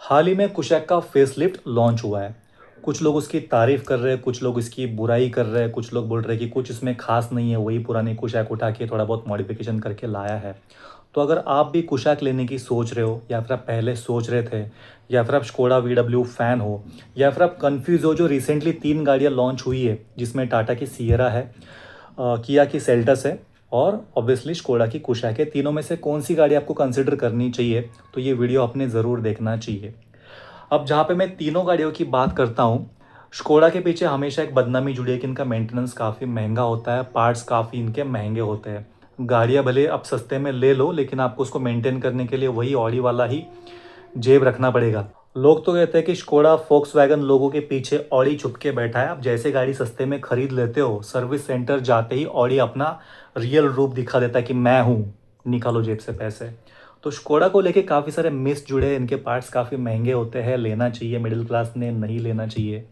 हाल ही में कुशैक का facelift launch हुआ है। कुछ लोग उसकी तारीफ़ कर रहे हैं, कुछ लोग इसकी बुराई कर रहे हैं, कुछ लोग बोल रहे हैं कि कुछ इसमें ख़ास नहीं है, वही पुरानी कुशैक उठा के थोड़ा बहुत मॉडिफ़िकेशन करके लाया है। तो अगर आप भी कुशैक लेने की सोच रहे हो या फिर आप पहले सोच रहे थे या फिर आप स्कोडा वीडब्ल्यू फ़ैन हो या फिर आप कन्फ्यूज़ हो, जो रिसेंटली 3 गाड़ियाँ लॉन्च हुई है, जिसमें टाटा की सिएरा है, किया की सेल्टस है और ऑब्वियसली स्कोडा की कुशैक है। तीनों में से कौन-सी गाड़ी आपको कंसिडर करनी चाहिए, तो ये वीडियो आपने ज़रूर देखना चाहिए। अब जहाँ पे मैं तीनों गाड़ियों की बात करता हूँ, स्कोडा के पीछे हमेशा एक बदनामी जुड़ी है कि इनका मेंटेनेंस काफ़ी महंगा होता है, पार्ट्स काफ़ी इनके महंगे होते हैं। गाड़ियाँ भले आप सस्ते में ले लो, लेकिन आपको उसको मेंटेन करने के लिए वही ऑडी वाला ही जेब रखना पड़ेगा। लोग तो कहते हैं कि स्कोडा फोक्सवैगन लोगों के पीछे ऑडी छुप के बैठा है। आप जैसे गाड़ी सस्ते में खरीद लेते हो, सर्विस सेंटर जाते ही ऑडी अपना रियल रूप दिखा देता है कि मैं हूँ, निकालो जेब से पैसे। तो स्कोडा को लेके काफ़ी सारे मिस जुड़े हैं, इनके पार्ट्स काफ़ी महंगे होते हैं, लेना चाहिए मिडिल क्लास ने, नहीं लेना चाहिए।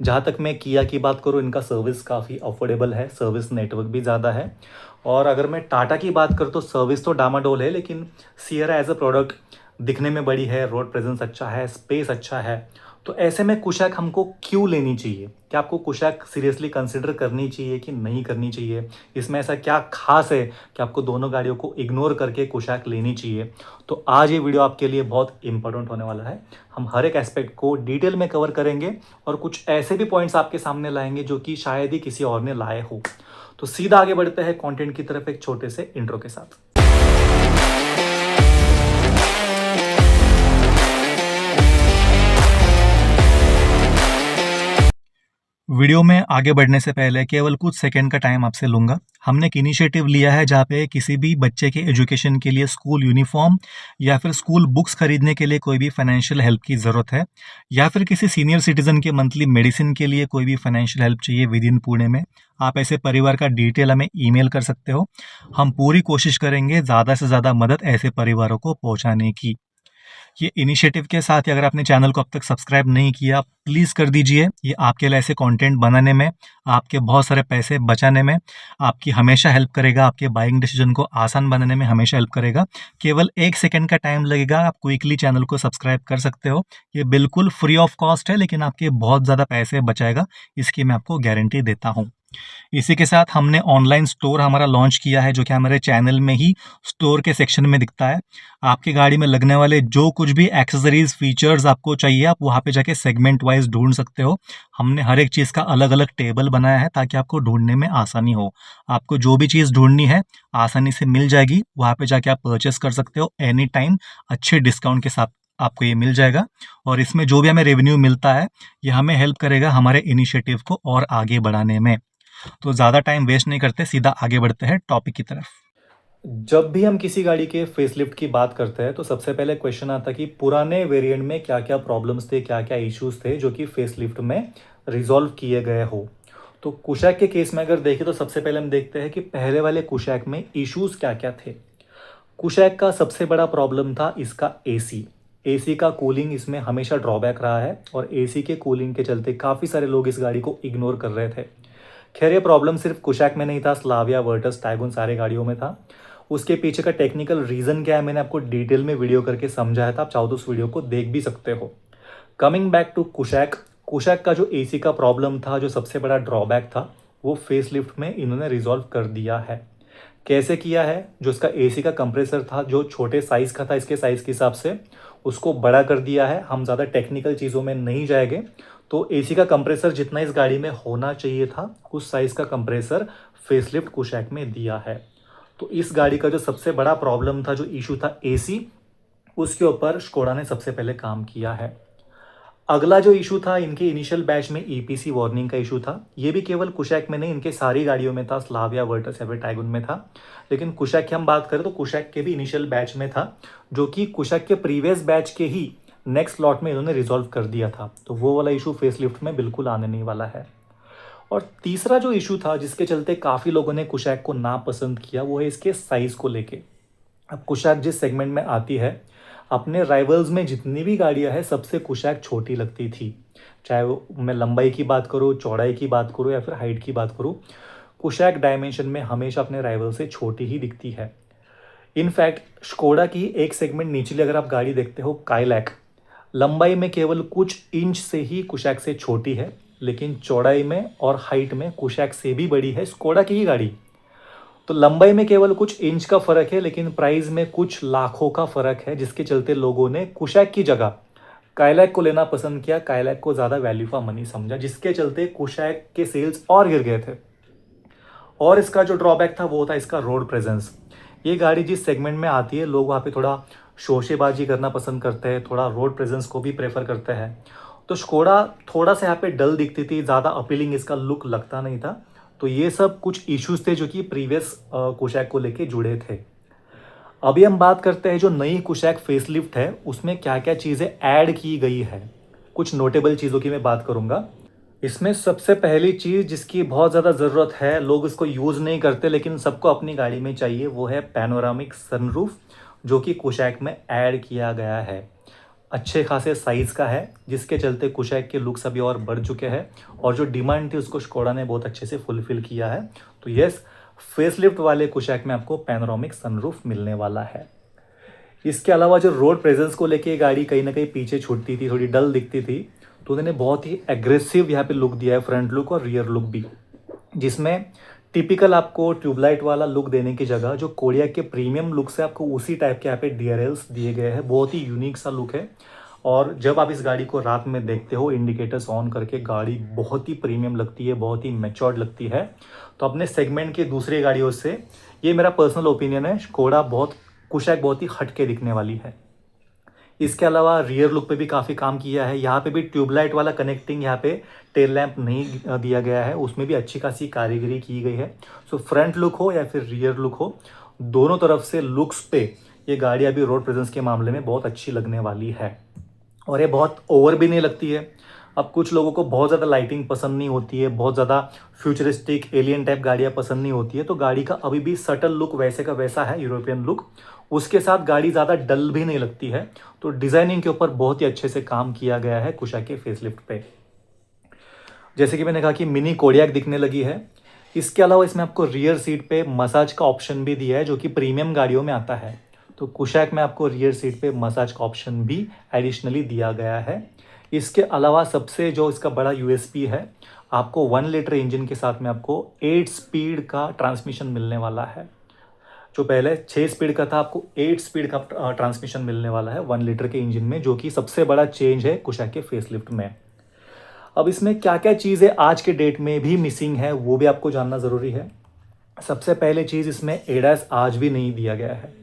जहाँ तक मैं किया की बात करूँ, इनका सर्विस काफ़ी अफोर्डेबल है, सर्विस नेटवर्क भी ज़्यादा है। और अगर मैं टाटा की बात करूँ तो सर्विस तो डामाडोल है, लेकिन सियरा एज अ प्रोडक्ट दिखने में बड़ी है, रोड प्रेजेंस अच्छा है, स्पेस अच्छा है। तो ऐसे में कुशैक हमको क्यों लेनी चाहिए? क्या आपको कुशैक सीरियसली कंसिडर करनी चाहिए कि नहीं करनी चाहिए? इसमें ऐसा क्या खास है कि आपको दोनों गाड़ियों को इग्नोर करके कुशैक लेनी चाहिए? तो आज ये वीडियो आपके लिए बहुत इंपॉर्टेंट होने वाला है। हम हर एक एस्पेक्ट को डिटेल में कवर करेंगे और कुछ ऐसे भी पॉइंट्स आपके सामने लाएंगे जो कि शायद ही किसी और ने लाए हो। तो सीधा आगे बढ़ते हैं कंटेंट की तरफ एक छोटे से इंट्रो के साथ। वीडियो में आगे बढ़ने से पहले केवल कुछ सेकंड का टाइम आपसे लूँगा। हमने एक इनिशिएटिव लिया है जहाँ पे किसी भी बच्चे के एजुकेशन के लिए स्कूल यूनिफॉर्म या फिर स्कूल बुक्स खरीदने के लिए कोई भी फाइनेंशियल हेल्प की ज़रूरत है, या फिर किसी सीनियर सिटीज़न के मंथली मेडिसिन के लिए कोई भी फाइनेंशियल हेल्प चाहिए विद इन पुणे में, आप ऐसे परिवार का डिटेल हमें ईमेल कर सकते हो। हम पूरी कोशिश करेंगे ज़्यादा से ज़्यादा मदद ऐसे परिवारों को पहुँचाने की। ये इनिशिएटिव के साथ ही अगर आपने चैनल को अब तक सब्सक्राइब नहीं किया, प्लीज़ कर दीजिए। ये आपके लिए ऐसे कंटेंट बनाने में, आपके बहुत सारे पैसे बचाने में, आपकी हमेशा हेल्प करेगा, आपके बाइंग डिसीजन को आसान बनाने में हमेशा हेल्प करेगा। केवल 1 सेकंड का टाइम लगेगा, आप क्विकली चैनल को सब्सक्राइब कर सकते हो। ये बिल्कुल फ्री ऑफ कॉस्ट है, लेकिन आपके बहुत ज़्यादा पैसे बचाएगा, इसकी मैं आपको गारंटी देता हूँ। इसी के साथ हमने ऑनलाइन स्टोर हमारा लॉन्च किया है, जो कि हमारे चैनल में ही स्टोर के सेक्शन में दिखता है। आपकी गाड़ी में लगने वाले जो कुछ भी एक्सेसरीज फीचर्स आपको चाहिए, आप वहाँ पे जाके सेगमेंट वाइज ढूंढ सकते हो। हमने हर एक चीज़ का अलग अलग टेबल बनाया है ताकि आपको ढूंढने में आसानी हो। आपको जो भी चीज़ ढूंढनी है आसानी से मिल जाएगी, वहाँ पे जाके आप परचेस कर सकते हो एनी टाइम, अच्छे डिस्काउंट के साथ आपको ये मिल जाएगा। और इसमें जो भी हमें रेवेन्यू मिलता है, ये हमें हेल्प करेगा हमारे इनिशिएटिव को और आगे बढ़ाने में। तो ज़्यादा टाइम वेस्ट नहीं करते, सीधा आगे बढ़ते हैं टॉपिक की तरफ। जब भी हम किसी गाड़ी के फेसलिफ्ट की बात करते हैं, तो सबसे पहले क्वेश्चन आता है कि पुराने वेरिएंट में क्या क्या प्रॉब्लम्स थे, क्या क्या इश्यूज थे जो कि फेसलिफ्ट में रिजॉल्व किए गए हो। तो कुशैक के केस में अगर देखें तो सबसे पहले हम देखते हैं कि पहले वाले कुशैक में इश्यूज क्या क्या थे। कुशैक का सबसे बड़ा प्रॉब्लम था इसका एसी। एसी का कूलिंग इसमें हमेशा ड्रॉबैक रहा है और एसी के कूलिंग के चलते काफ़ी सारे लोग इस गाड़ी को इग्नोर कर रहे थे। खैर ये प्रॉब्लम सिर्फ कुशैक में नहीं था, स्लाविया, वर्टस, टाइगुन सारे गाड़ियों में था। उसके पीछे का टेक्निकल रीज़न क्या है मैंने आपको डिटेल में वीडियो करके समझाया था, आप चाहो तो उस वीडियो को देख भी सकते हो। Coming back to Kushaq, Kushaq का जो एसी का प्रॉब्लम था, जो सबसे बड़ा ड्रॉबैक था, वो फेसलिफ्ट में इन्होंने रिजॉल्व कर दिया है। कैसे किया है? जो इसका एसी का कंप्रेसर था, जो छोटे साइज़ का था इसके साइज़ के हिसाब से, उसको बड़ा कर दिया है। हम ज़्यादा टेक्निकल चीज़ों में नहीं जाएंगे। तो एसी का कंप्रेसर जितना इस गाड़ी में होना चाहिए था, उस साइज़ का कंप्रेसर फेसलिफ्ट कुशैक में दिया है। तो इस गाड़ी का जो सबसे बड़ा प्रॉब्लम था, जो इशू था एसी, उसके ऊपर स्कोडा ने सबसे पहले काम किया है। अगला जो इशू था इनके इनिशियल बैच में ईपीसी वार्निंग का इशू था। ये भी केवल कुशैक में नहीं, इनके सारी गाड़ियों में था, स्लाविया, वर्टस या फिर टाइगुन में था। लेकिन कुशैक की हम बात करें तो कुशैक के भी इनिशियल बैच में था, जो कि कुशैक के प्रीवियस बैच के ही नेक्स्ट लॉट में इन्होंने रिजॉल्व कर दिया था। तो वो वाला इशू फेसलिफ्ट में बिल्कुल आने नहीं वाला है। और तीसरा जो इशू था जिसके चलते काफ़ी लोगों ने कुशैक को नापसंद किया, वो है इसके साइज़ को लेके। अब कुशैक जिस सेगमेंट में आती है, अपने राइवल्स में जितनी भी गाड़ियां हैं, सबसे कुशैक छोटी लगती थी। चाहे वो मैं लंबाई की बात करूँ, चौड़ाई की बात करूँ या फिर हाइट की बात करूँ, कुशैक डायमेंशन में हमेशा अपने राइवल से छोटी ही दिखती है। इनफैक्ट स्कोडा की एक सेगमेंट नीचली अगर आप गाड़ी देखते हो, काइलैक, लंबाई में केवल कुछ इंच से ही कुशैक से छोटी है, लेकिन चौड़ाई में और हाइट में कुशैक से भी बड़ी है स्कोडा की ही गाड़ी। तो लंबाई में केवल कुछ इंच का फ़र्क है, लेकिन प्राइस में कुछ लाखों का फ़र्क है, जिसके चलते लोगों ने कुशैक की जगह काइलैक को लेना पसंद किया, काइलैक को ज़्यादा वैल्यू फॉर मनी समझा, जिसके चलते कुशैक के सेल्स और गिर गए थे। और इसका जो ड्रॉबैक था वो था इसका रोड प्रेजेंस। ये गाड़ी जिस सेगमेंट में आती है, लोग वहाँ पे थोड़ा शोशेबाजी करना पसंद करते हैं, थोड़ा रोड प्रेजेंस को भी प्रेफर करते हैं। तो स्कोडा थोड़ा सा यहाँ पे डल दिखती थी, ज़्यादा अपीलिंग इसका लुक लगता नहीं था। तो ये सब कुछ इश्यूज थे जो कि प्रीवियस कुशैक को लेके जुड़े थे। अभी हम बात करते हैं जो नई कुशैक फेसलिफ्ट है उसमें क्या क्या चीज़ें ऐड की गई है। कुछ नोटेबल चीज़ों की मैं बात करूँगा। इसमें सबसे पहली चीज़ जिसकी बहुत ज़्यादा ज़रूरत है, लोग इसको यूज़ नहीं करते लेकिन सबको अपनी गाड़ी में चाहिए, वो है पैनोरामिक सनरूफ, जो कि कुशैक में ऐड किया गया है। अच्छे खासे साइज़ का है, जिसके चलते कुशैक के लुक्स अभी और बढ़ चुके हैं, और जो डिमांड थी उसको स्कोडा ने बहुत अच्छे से फुलफ़िल किया है। तो यस, फेसलिफ्ट वाले कुशैक में आपको पैनोरामिक सनरूफ मिलने वाला है। इसके अलावा जो रोड प्रेजेंस को लेके गाड़ी कहीं ना कहीं पीछे छूटती थी, थोड़ी डल दिखती थी, तो उन्होंने बहुत ही एग्रेसिव यहाँ पे लुक दिया है, फ्रंट लुक और रियर लुक भी, जिसमें टिपिकल आपको ट्यूबलाइट वाला लुक देने की जगह जो कोडियाक के प्रीमियम लुक से आपको उसी टाइप के यहाँ पे DRLs दिए गए हैं। बहुत ही यूनिक सा लुक है, और जब आप इस गाड़ी को रात में देखते हो इंडिकेटर्स ऑन करके, गाड़ी बहुत ही प्रीमियम लगती है, बहुत ही मैच्योर्ड लगती है। तो अपने सेगमेंट की दूसरी गाड़ियों से, ये मेरा पर्सनल ओपिनियन है, स्कोडा कुशैक बहुत ही हटके दिखने वाली है। इसके अलावा रियर लुक पे भी काफ़ी काम किया है। यहाँ पे भी ट्यूबलाइट वाला कनेक्टिंग यहाँ पे टेल लैंप नहीं दिया गया है, उसमें भी अच्छी खासी कारीगरी की गई है। सो फ्रंट लुक हो या फिर रियर लुक हो, दोनों तरफ से लुक्स पे ये गाड़ी अभी रोड प्रेजेंस के मामले में बहुत अच्छी लगने वाली है, और ये बहुत ओवर भी नहीं लगती है। अब कुछ लोगों को बहुत ज़्यादा लाइटिंग पसंद नहीं होती है, बहुत ज़्यादा फ्यूचरिस्टिक एलियन टाइप गाड़ियाँ पसंद नहीं होती है, तो गाड़ी का अभी भी सटल लुक वैसे का वैसा है, यूरोपियन लुक। उसके साथ गाड़ी ज़्यादा डल भी नहीं लगती है। तो डिज़ाइनिंग के ऊपर बहुत ही अच्छे से काम किया गया है कुशैक के फेसलिफ्ट पे। जैसे कि मैंने कहा कि मिनी कोडियाक दिखने लगी है। इसके अलावा इसमें आपको रियर सीट पे मसाज का ऑप्शन भी दिया है, जो कि प्रीमियम गाड़ियों में आता है। तो कुशैक में आपको रियर सीट पे मसाज का ऑप्शन भी एडिशनली दिया गया है। इसके अलावा सबसे जो इसका बड़ा यूएसपी है, आपको 1 लीटर इंजन के साथ में आपको 8 स्पीड का ट्रांसमिशन मिलने वाला है। जो पहले 6 स्पीड का था, आपको 8 स्पीड का ट्रांसमिशन मिलने वाला है 1 लीटर के इंजन में, जो कि सबसे बड़ा चेंज है कुशैक के फेसलिफ्ट में। अब इसमें क्या क्या चीज़ें आज के डेट में भी मिसिंग है, वो भी आपको जानना ज़रूरी है। सबसे पहले चीज़, इसमें एडास आज भी नहीं दिया गया है।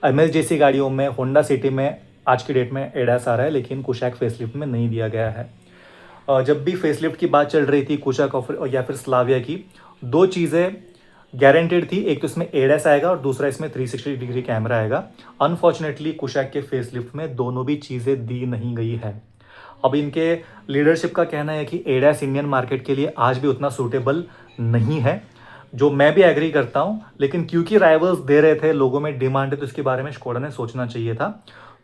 एमएस जैसी गाड़ियों में, होंडा सिटी में आज की डेट में एडास आ रहा है, लेकिन कुशैक फेसलिफ्ट में नहीं दिया गया है। जब भी फेसलिफ्ट की बात चल रही थी कुशैक या फिर स्लाविया की, दो चीज़ें गारंटेड थी, एक तो इसमें एडास आएगा और दूसरा इसमें 360 डिग्री कैमरा आएगा। अनफॉर्चुनेटली कुशैक के फेसलिफ्ट में दोनों भी चीज़ें दी नहीं गई है। अब इनके लीडरशिप का कहना है कि एडास इंडियन मार्केट के लिए आज भी उतना सूटेबल नहीं है, जो मैं भी एग्री करता हूं, लेकिन क्योंकि राइवल्स दे रहे थे, लोगों में डिमांड है, तो इसके बारे में स्कोडा ने सोचना चाहिए था।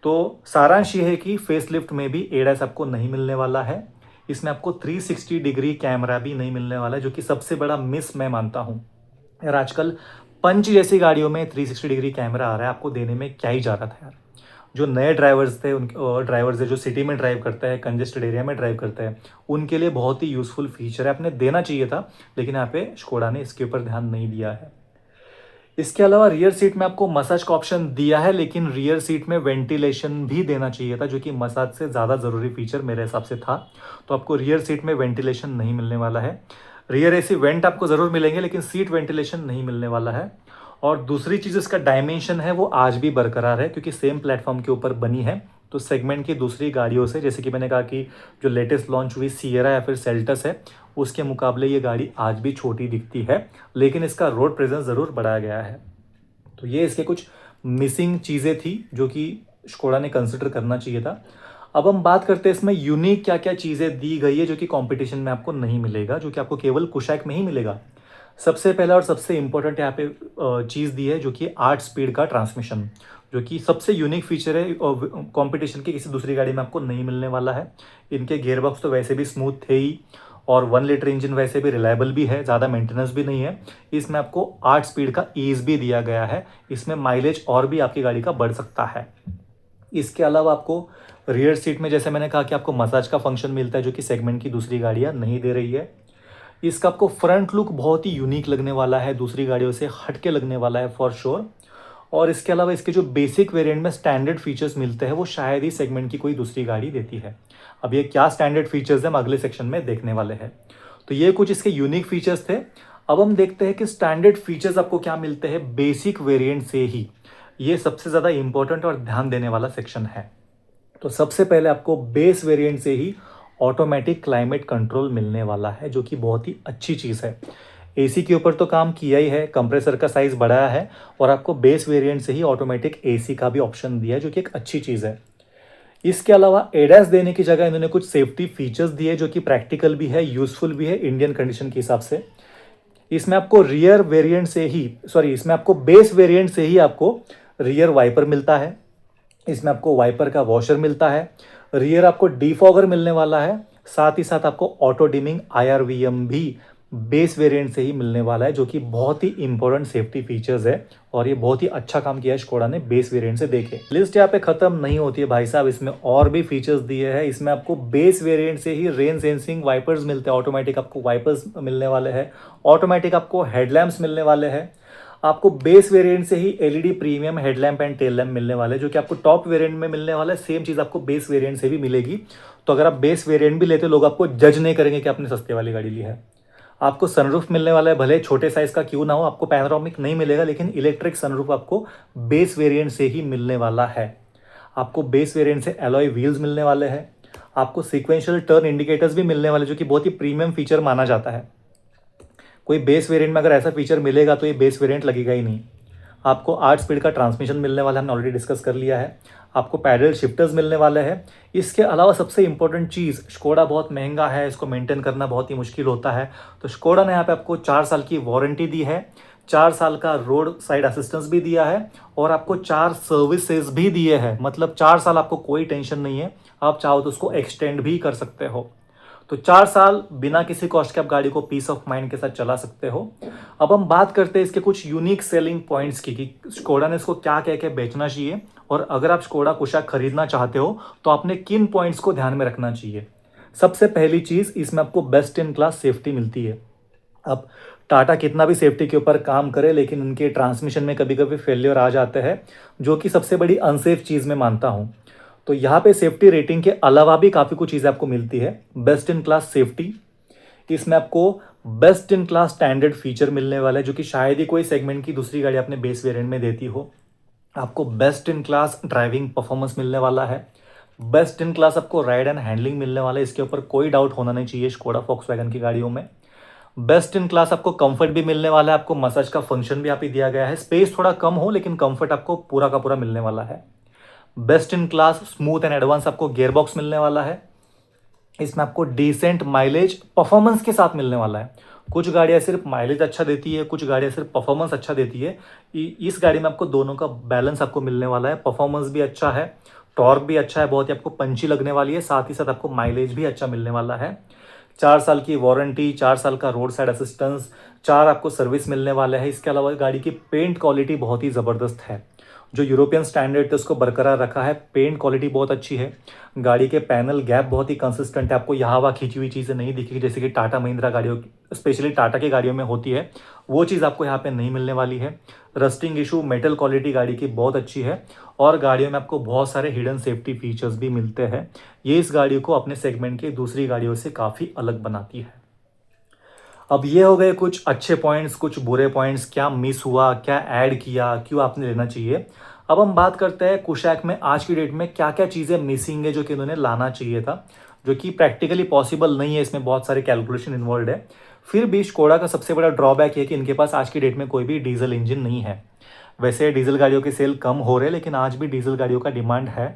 तो सारांश ये है कि फेसलिफ्ट में भी एडास आपको नहीं मिलने वाला है। इसमें आपको 360 डिग्री कैमरा भी नहीं मिलने वाला है, जो कि सबसे बड़ा मिस मैं मानता हूँ। यार आजकल पंच जैसी गाड़ियों में 360 डिग्री कैमरा आ रहा है, आपको देने में क्या ही जा रहा था यार। जो नए ड्राइवर्स थे, उन ड्राइवर्स है जो सिटी में ड्राइव करते हैं, कंजेस्टेड एरिया में ड्राइव करते हैं, उनके लिए बहुत ही यूज़फुल फीचर है, आपने देना चाहिए था, लेकिन यहाँ पे स्कोडा ने इसके ऊपर ध्यान नहीं दिया है। इसके अलावा रियर सीट में आपको मसाज का ऑप्शन दिया है, लेकिन रियर सीट में वेंटिलेशन भी देना चाहिए था, जो कि मसाज से ज़्यादा ज़रूरी फीचर मेरे हिसाब से था। तो आपको रियर सीट में वेंटिलेशन नहीं मिलने वाला है। रियर एसी वेंट आपको ज़रूर मिलेंगे, लेकिन सीट वेंटिलेशन नहीं मिलने वाला है। और दूसरी चीज़, इसका डायमेंशन है वो आज भी बरकरार है, क्योंकि सेम प्लेटफॉर्म के ऊपर बनी है। तो सेगमेंट की दूसरी गाड़ियों से, जैसे कि मैंने कहा कि जो लेटेस्ट लॉन्च हुई सियरा या फिर सेल्टस है, उसके मुकाबले ये गाड़ी आज भी छोटी दिखती है, लेकिन इसका रोड प्रेजेंस ज़रूर बढ़ाया गया है। तो ये इसके कुछ मिसिंग चीज़ें थी जो कि स्कोडा ने कंसिडर करना चाहिए था। अब हम बात करते हैं इसमें यूनिक क्या क्या चीज़ें दी गई है जो कि कंपटीशन में आपको नहीं मिलेगा, जो कि आपको केवल कुशैक में ही मिलेगा। सबसे पहला और सबसे इम्पोर्टेंट यहाँ पे चीज़ दी है, जो कि 8 स्पीड का ट्रांसमिशन, जो कि सबसे यूनिक फीचर है और कंपटीशन की किसी दूसरी गाड़ी में आपको नहीं मिलने वाला है। इनके गियरबॉक्स तो वैसे भी स्मूथ थे ही, और 1 लीटर इंजन वैसे भी रिलायबल भी है, ज़्यादा मेंटेनेंस भी नहीं है। इसमें आपको 8 स्पीड का ईज भी दिया गया है, इसमें माइलेज और भी आपकी गाड़ी का बढ़ सकता है। इसके अलावा आपको रियर सीट में जैसे मैंने कहा कि आपको मसाज का फंक्शन मिलता है, जो कि सेगमेंट की दूसरी गाड़ियाँ नहीं दे रही है। इसका आपको फ्रंट लुक बहुत ही यूनिक लगने वाला है, दूसरी गाड़ियों से हट के लगने वाला है फॉर श्योर। और इसके अलावा इसके जो बेसिक वेरिएंट में स्टैंडर्ड फीचर्स मिलते हैं वो शायद ही सेगमेंट की कोई दूसरी गाड़ी देती है। अब ये क्या स्टैंडर्ड फीचर्स है हम अगले सेक्शन में देखने वाले हैं। तो ये कुछ इसके यूनिक फीचर्स थे। अब हम देखते हैं कि स्टैंडर्ड फीचर्स आपको क्या मिलते हैं बेसिक वेरिएंट से ही। ये सबसे ज़्यादा इंपॉर्टेंट और ध्यान देने वाला सेक्शन है। तो सबसे पहले आपको बेस वेरिएंट से ही ऑटोमेटिक क्लाइमेट कंट्रोल मिलने वाला है, जो कि बहुत ही अच्छी चीज़ है। एसी के ऊपर तो काम किया ही है, कंप्रेसर का साइज़ बढ़ाया है और आपको बेस वेरिएंट से ही ऑटोमेटिक एसी का भी ऑप्शन दिया है, जो कि एक अच्छी चीज़ है। इसके अलावा एडैस देने की जगह इन्होंने कुछ सेफ्टी फीचर्स दिए जो कि प्रैक्टिकल भी है, यूजफुल भी है इंडियन कंडीशन के हिसाब से। इसमें आपको रियर वेरिएंट से ही इसमें आपको बेस वेरिएंट से ही आपको रियर वाइपर मिलता है। इसमें आपको वाइपर का वॉशर मिलता है। रियर आपको डिफॉगर मिलने वाला है। साथ ही साथ आपको ऑटो डिमिंग IRVM भी बेस वेरिएंट से ही मिलने वाला है, जो कि बहुत ही इंपॉर्टेंट सेफ्टी फीचर्स है और ये बहुत ही अच्छा काम किया है स्कोडा ने बेस वेरिएंट से। देखे लिस्ट यहाँ पे खत्म नहीं होती है भाई साहब, इसमें और भी फीचर्स दिए हैं। इसमें आपको बेस वेरिएंट से ही रेन सेंसिंग वाइपर्स मिलते हैं, ऑटोमेटिक आपको वाइपर्स मिलने वाले हैं, ऑटोमेटिक आपको हेडलैम्प्स मिलने वाले हैं। आपको बेस वेरिएंट से ही LED premium headlamp and tail lamp मिलने वाले, जो कि आपको टॉप वेरिएंट में मिलने वाला है। सेम चीज़ आपको बेस वेरिएंट से भी मिलेगी। तो अगर आप बेस वेरिएंट भी लेते हो, लोग आपको जज नहीं करेंगे कि आपने सस्ते वाली गाड़ी ली है। आपको सनरूफ मिलने वाला है, भले छोटे साइज का क्यों ना हो। आपको पैनोरामिक नहीं मिलेगा, लेकिन इलेक्ट्रिक सनरूफ आपको बेस वेरिएंट से ही मिलने वाला है। आपको बेस वेरिएंट से एलॉय व्हील्स मिलने वाले हैं। आपको सीक्वेंशियल टर्न इंडिकेटर्स भी मिलने वाले, जो कि बहुत ही प्रीमियम फीचर माना जाता है। कोई बेस वेरिएंट में अगर ऐसा फीचर मिलेगा तो ये बेस वेरिएंट लगेगा ही नहीं। आपको 8 स्पीड का ट्रांसमिशन मिलने वाला है, हमने ऑलरेडी डिस्कस कर लिया है। आपको पैडल शिफ्टर्स मिलने वाले हैं। इसके अलावा सबसे इंपॉर्टेंट चीज़, स्कोडा बहुत महंगा है, इसको मेंटेन करना बहुत ही मुश्किल होता है। तो स्कोडा ने यहाँ पे आपको 4 साल की वारंटी दी है, 4 साल का रोड साइड असिस्टेंस भी दिया है और आपको 4 सर्विसेज भी दिए हैं। मतलब 4 साल आपको कोई टेंशन नहीं है, आप चाहो तो उसको एक्सटेंड भी कर सकते हो। तो 4 साल बिना किसी कॉस्ट के आप गाड़ी को पीस ऑफ माइंड के साथ चला सकते हो। अब हम बात करते हैं इसके कुछ यूनिक सेलिंग पॉइंट्स की कि स्कोडा ने इसको क्या कह के बेचना चाहिए, और अगर आप स्कोडा कुशाक खरीदना चाहते हो तो आपने किन पॉइंट्स को ध्यान में रखना चाहिए। सबसे पहली चीज़, इसमें आपको बेस्ट इन क्लास सेफ्टी मिलती है। अब टाटा कितना भी सेफ्टी के ऊपर काम करे, लेकिन उनके ट्रांसमिशन में कभी कभी फेलियर आ जाते हैं, जो कि सबसे बड़ी अनसेफ चीज़ मैं मानता हूँ। तो यहाँ पे सेफ्टी रेटिंग के अलावा भी काफ़ी कुछ चीज़ें आपको मिलती है। बेस्ट इन क्लास सेफ्टी, इसमें आपको best in class standard feature मिलने वाला है, जो कि शायद ही कोई सेगमेंट की दूसरी गाड़ी अपने बेस वेरिएंट में देती हो। आपको best in class driving performance मिलने वाला है। बेस्ट इन क्लास आपको राइड एंड हैंडलिंग मिलने वाला है, इसके ऊपर कोई डाउट होना नहीं चाहिए स्कोडा फॉक्सवैगन की गाड़ियों में। बेस्ट इन क्लास आपको कंफर्ट भी मिलने वाला है, आपको मसाज का फंक्शन भी यहाँ पे दिया गया है। स्पेस थोड़ा कम हो, लेकिन कंफर्ट आपको पूरा का पूरा मिलने वाला है। Best in class smooth and advance आपको गियर बॉक्स मिलने वाला है। इसमें आपको डिसेंट माइलेज परफॉर्मेंस के साथ मिलने वाला है। कुछ गाड़ियाँ सिर्फ माइलेज अच्छा देती है, कुछ गाड़ियाँ सिर्फ परफॉर्मेंस अच्छा देती है। इस गाड़ी में आपको दोनों का बैलेंस आपको मिलने वाला है। परफॉर्मेंस भी अच्छा है, टॉर्क भी अच्छा है, बहुत ही आपको पंची लगने वाली है, साथ ही साथ आपको माइलेज भी अच्छा मिलने वाला है। 4 साल की वारंटी, 4 साल का रोड साइड असिस्टेंस, 4 आपको सर्विस मिलने वाले हैं। इसके अलावा गाड़ी की पेंट क्वालिटी बहुत ही ज़बरदस्त है, जो यूरोपियन स्टैंडर्ड थे उसको बरकरार रखा है। पेंट क्वालिटी बहुत अच्छी है। गाड़ी के पैनल गैप बहुत ही कंसिस्टेंट है, आपको यहाँ वहाँ खींची हुई चीज़ें नहीं दिखेगी, जैसे कि टाटा महिंद्रा गाड़ियों, स्पेशली टाटा की गाड़ियों में होती है। वो चीज़ आपको यहाँ पे नहीं मिलने वाली है। रस्टिंग इशू, मेटल क्वालिटी गाड़ी की बहुत अच्छी है और गाड़ियों में आपको बहुत सारे हिडन सेफ्टी फीचर्स भी मिलते हैं। ये इस गाड़ी को अपने सेगमेंट की दूसरी गाड़ियों से काफ़ी अलग बनाती है। अब ये हो गए कुछ अच्छे पॉइंट्स, कुछ बुरे पॉइंट्स, क्या मिस हुआ, क्या ऐड किया, क्यों आपने लेना चाहिए। अब हम बात करते हैं कुशाक में आज की डेट में क्या क्या चीज़ें मिसिंग है जो कि इन्होंने लाना चाहिए था, जो कि प्रैक्टिकली पॉसिबल नहीं है। इसमें बहुत सारे कैलकुलेशन इन्वॉल्व है। फिर भी स्कोडा का सबसे बड़ा ड्रॉबैक है कि इनके पास आज की डेट में कोई भी डीजल इंजन नहीं है। वैसे डीजल गाड़ियों की सेल कम हो रहे हैं, लेकिन आज भी डीजल गाड़ियों का डिमांड है।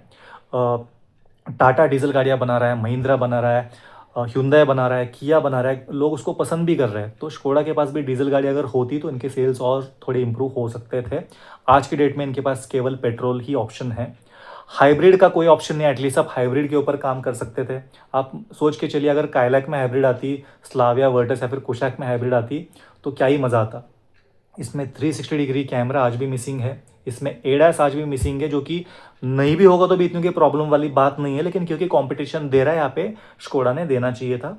टाटा डीजल गाड़ियाँ बना रहा है, महिंद्रा बना रहा है, ह्युंडई बना रहा है, किया बना रहा है, लोग उसको पसंद भी कर रहे हैं। तो स्कोडा के पास भी डीजल गाड़ी अगर होती तो इनके सेल्स और थोड़े इंप्रूव हो सकते थे। आज की डेट में इनके पास केवल पेट्रोल ही ऑप्शन है, हाइब्रिड का कोई ऑप्शन नहीं। एटलीस्ट आप हाइब्रिड के ऊपर काम कर सकते थे। आप सोच के चलिए, अगर काइलैक में हाइब्रिड आती, स्लाविया वर्टस या फिर कुशाक में हाइब्रिड आती, तो क्या ही मज़ा आता। इसमें 360 डिग्री कैमरा आज भी मिसिंग है। इसमें एडास आज भी मिसिंग है, जो कि नहीं भी होगा तो भी इतनी कोई प्रॉब्लम वाली बात नहीं है, लेकिन क्योंकि कंपटीशन दे रहा है यहाँ पे, स्कोडा ने देना चाहिए था।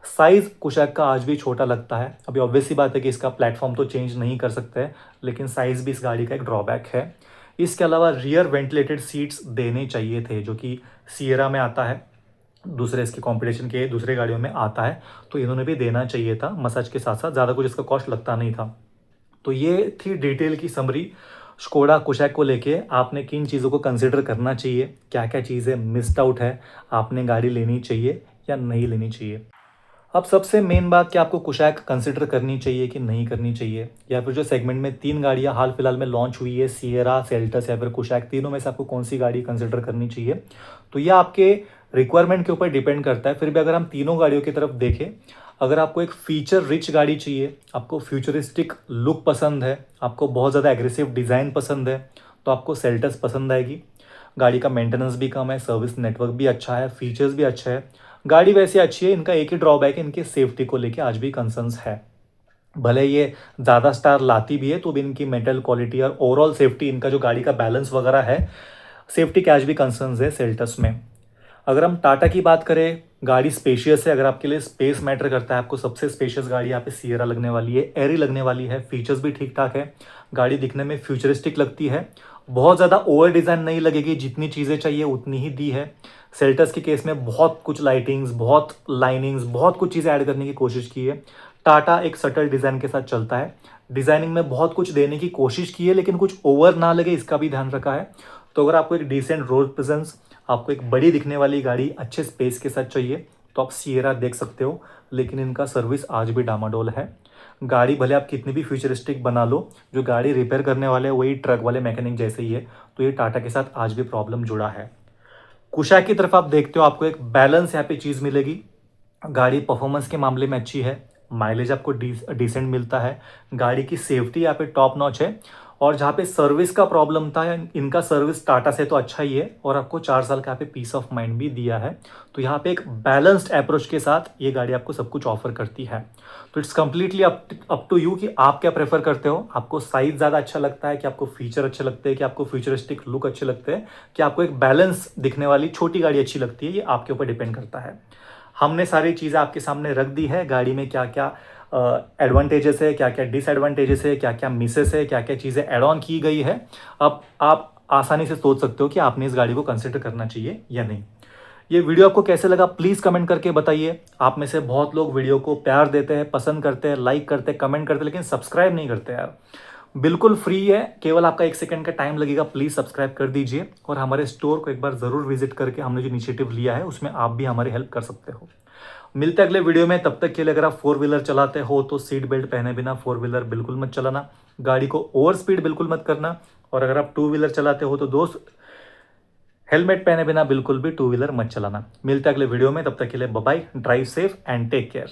साइज कुशैक का आज भी छोटा लगता है। अभी ऑब्वियस सी बात है कि इसका प्लेटफॉर्म तो चेंज नहीं कर सकते हैं, लेकिन साइज भी इस गाड़ी का एक ड्रॉबैक है। इसके अलावा रियर वेंटिलेटेड सीट्स देने चाहिए थे, जो कि सियरा में आता है, दूसरे इसके कंपटीशन के दूसरे गाड़ियों में आता है, तो इन्होंने भी देना चाहिए था। मसाज के साथ साथ ज़्यादा कुछ इसका कॉस्ट लगता नहीं था। तो ये थी डिटेल की समरी स्कोडा कुशैक को लेके आपने किन चीज़ों को कंसिडर करना चाहिए, क्या क्या चीज़ें मिस्ड आउट है, आपने गाड़ी लेनी चाहिए या नहीं लेनी चाहिए। अब सबसे मेन बात कि आपको कुशैक कंसिडर करनी चाहिए कि नहीं करनी चाहिए, या फिर जो सेगमेंट में 3 गाड़ियां हाल फिलहाल में लॉन्च हुई है, सियरा, सेल्टस या फिर कुशैक, तीनों में से आपको कौन सी गाड़ी कंसिडर करनी चाहिए, तो यह आपके रिक्वायरमेंट के ऊपर डिपेंड करता है। फिर भी अगर हम तीनों गाड़ियों की तरफ देखें, अगर आपको एक फीचर रिच गाड़ी चाहिए, आपको फ्यूचरिस्टिक लुक पसंद है, आपको बहुत ज़्यादा एग्रेसिव डिज़ाइन पसंद है, तो आपको सेल्टस पसंद आएगी। गाड़ी का मेंटेनेंस भी कम है, सर्विस नेटवर्क भी अच्छा है, फीचर्स भी अच्छा है, गाड़ी वैसे अच्छी है। इनका एक ही ड्रॉबैक है, इनकी सेफ्टी को लेके आज भी कंसर्न्स है। भले ये ज़्यादा स्टार लाती भी है, तो भी इनकी मेटल क्वालिटी और ओवरऑल सेफ्टी, इनका जो गाड़ी का बैलेंस वगैरह है, सेफ्टी के आज भी कंसर्न्स है सेल्टस में। अगर हम टाटा की बात करें, गाड़ी स्पेशियस है। अगर आपके लिए स्पेस मैटर करता है, आपको सबसे स्पेशियस गाड़ी यहाँ पे सियरा लगने वाली है, एरी लगने वाली है। फीचर्स भी ठीक ठाक है, गाड़ी दिखने में फ्यूचरिस्टिक लगती है, बहुत ज़्यादा ओवर डिज़ाइन नहीं लगेगी, जितनी चीज़ें चाहिए उतनी ही दी है। सेल्टस के केस में बहुत कुछ लाइटिंग्स, बहुत लाइनिंग्स, बहुत कुछ चीज़ें ऐड करने की कोशिश की है। टाटा एक सटल डिज़ाइन के साथ चलता है, डिज़ाइनिंग में बहुत कुछ देने की कोशिश की है, लेकिन कुछ ओवर ना लगे इसका भी ध्यान रखा है। तो अगर आपको एक डिसेंट रोड प्रेजेंस, आपको एक बड़ी दिखने वाली गाड़ी अच्छे स्पेस के साथ चाहिए, तो आप सियरा देख सकते हो, लेकिन इनका सर्विस आज भी डामाडोल है। गाड़ी भले आप कितनी भी फ्यूचरिस्टिक बना लो, जो गाड़ी रिपेयर करने वाले वही ट्रक वाले मैकेनिक जैसे ही है, तो ये टाटा के साथ आज भी प्रॉब्लम जुड़ा है। कुशैक की तरफ आप देखते हो, आपको एक बैलेंस यहाँ पे चीज़ मिलेगी। गाड़ी परफॉर्मेंस के मामले में अच्छी है, माइलेज आपको डिसेंट मिलता है, गाड़ी की सेफ्टी यहाँ पे टॉप नॉच है। और जहाँ पे सर्विस का प्रॉब्लम था, इनका सर्विस टाटा से तो अच्छा ही है, और आपको 4 साल का यहाँ पे पीस ऑफ माइंड भी दिया है। तो यहाँ पे एक बैलेंस्ड अप्रोच के साथ ये गाड़ी आपको सब कुछ ऑफर करती है। तो it's completely up to you कि आप क्या प्रेफर करते हो। आपको साइज ज़्यादा अच्छा लगता है, कि आपको फीचर अच्छे लगते हैं, कि आपको फ्यूचरिस्टिक लुक अच्छे लगते हैं, कि आपको एक बैलेंस दिखने वाली छोटी गाड़ी अच्छी लगती है, ये आपके ऊपर डिपेंड करता है। हमने सारी चीज़ें आपके सामने रख दी है, गाड़ी में क्या क्या एडवांटेजेस है, क्या क्या डिसएडवांटेजेस है, क्या क्या मिसेस है, क्या क्या चीज़ें एड ऑन की गई है। अब आप आसानी से सोच सकते हो कि आपने इस गाड़ी को कंसिडर करना चाहिए या नहीं। ये वीडियो आपको कैसे लगा प्लीज़ कमेंट करके बताइए। आप में से बहुत लोग वीडियो को प्यार देते हैं, पसंद करते हैं, लाइक करते हैं, कमेंट करते हैं, लेकिन सब्सक्राइब नहीं करते यार। बिल्कुल फ्री है, केवल आपका 1 सेकंड का टाइम लगेगा, प्लीज़ सब्सक्राइब कर दीजिए। और हमारे स्टोर को एक बार ज़रूर विजिट करके हमने जो इनिशिएटिव लिया है उसमें आप भी हमारी हेल्प कर सकते हो। मिलते हैं अगले वीडियो में, तब तक के लिए अगर आप 4 व्हीलर चलाते हो तो सीट बेल्ट पहने बिना 4 व्हीलर बिल्कुल मत चलाना, गाड़ी को ओवर स्पीड बिल्कुल मत करना। और अगर आप 2 व्हीलर चलाते हो तो दोस्त, हेलमेट पहने बिना बिल्कुल भी 2 व्हीलर मत चलाना। मिलते हैं अगले वीडियो में, तब तक के लिए bye bye, drive safe and take care.